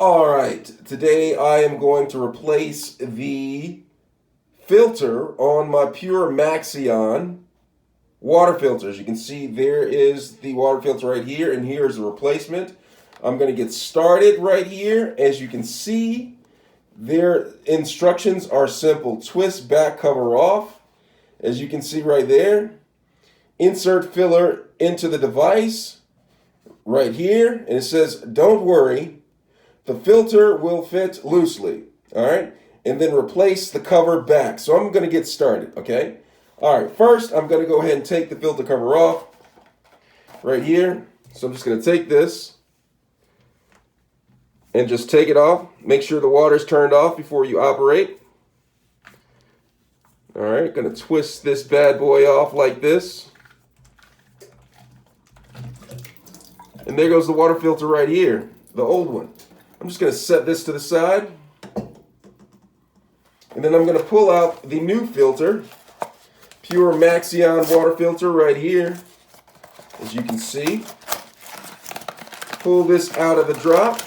All right, today I am going to replace the filter on my Pur Maxion water filter. As you can see, there is the water filter right here, and here is the replacement. I'm going to get started right here. As you can see, their instructions are simple. Twist back cover off, as you can see right there. Insert filler into the device right here, and it says, don't worry, the filter will fit loosely, all right? And then replace the cover back. So I'm going to get started, okay? All right, first I'm going to go ahead and take the filter cover off right here. So I'm just going to take this and just take it off. Make sure the water's turned off before you operate. All right, going to twist this bad boy off like this. And there goes the water filter right here, the old one. I'm just going to set this to the side. And then I'm going to pull out the new filter, Pur Maxion water filter right here. As you can see. Pull this out of the drop.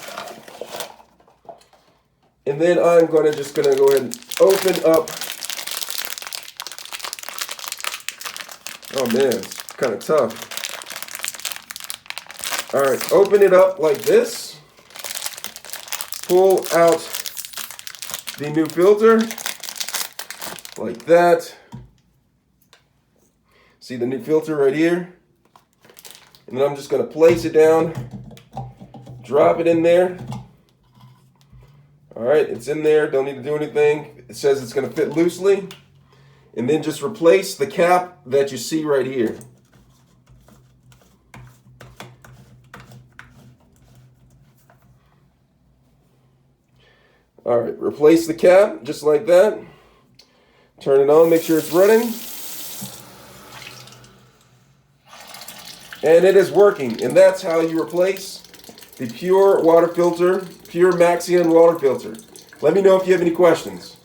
And then I'm just going to go ahead and open up. Oh man, it's kind of tough. All right, open it up like this. Pull out the new filter like that. See the new filter right here? And then I'm just going to place it down, drop it in there. All right, it's in there, don't need to do anything. It says it's going to fit loosely. And then just replace the cap that you see right here. All right, replace the cap just like that. Turn it on, make sure it's running. And it is working. And that's how you replace the Pur water filter, Pur Maxion water filter. Let me know if you have any questions.